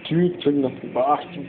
Ти тръгна. Бах ти.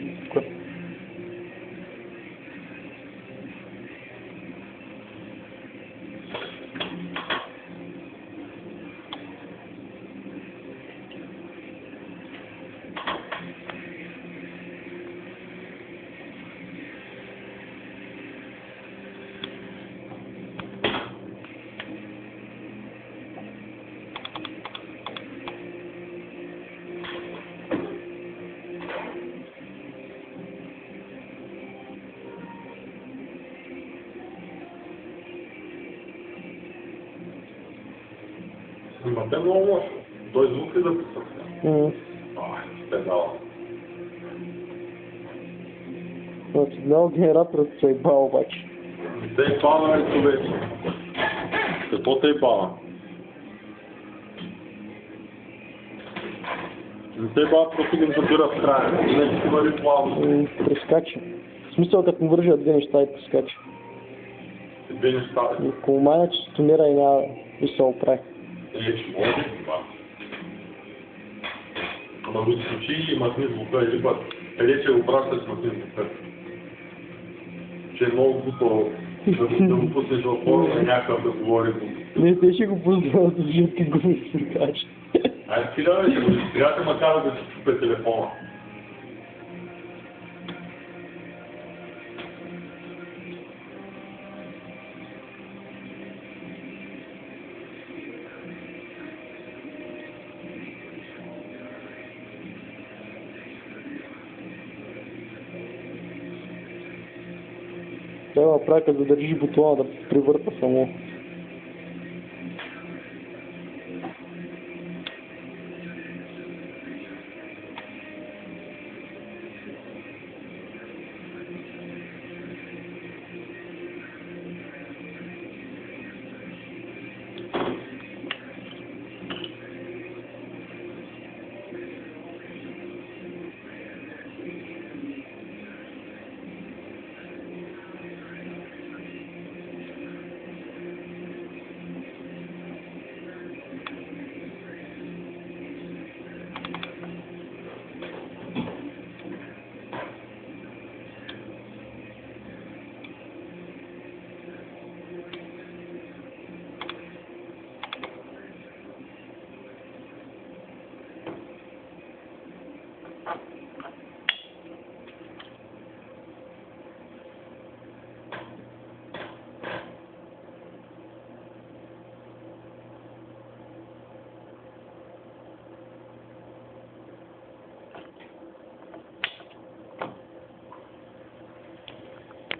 Снимате много лошо. Той звук е записан. Педала. Сигнал генераторът се е бал обаче. Те е бала, човек. Какво те е бала? Не те е бала, просто ги забира в края. Не ще бъде плавно. Прескача. В смисъл, като му вържа две неща и прескача. Две неща. Колмайна, че стомира и няма да се оправи. Ще може това. Ама го изключи и махни звука или път. Къде ще го пращаш с махни звука? Че е много глупо да го пуснеш в форма на някакъв да говори глупо. Не, те ще го пуснат с жълти гуми си кача. Айде сега да ще го изприяте, макар да си чупе телефона. Трябва прака да държиш бутона да превърта само.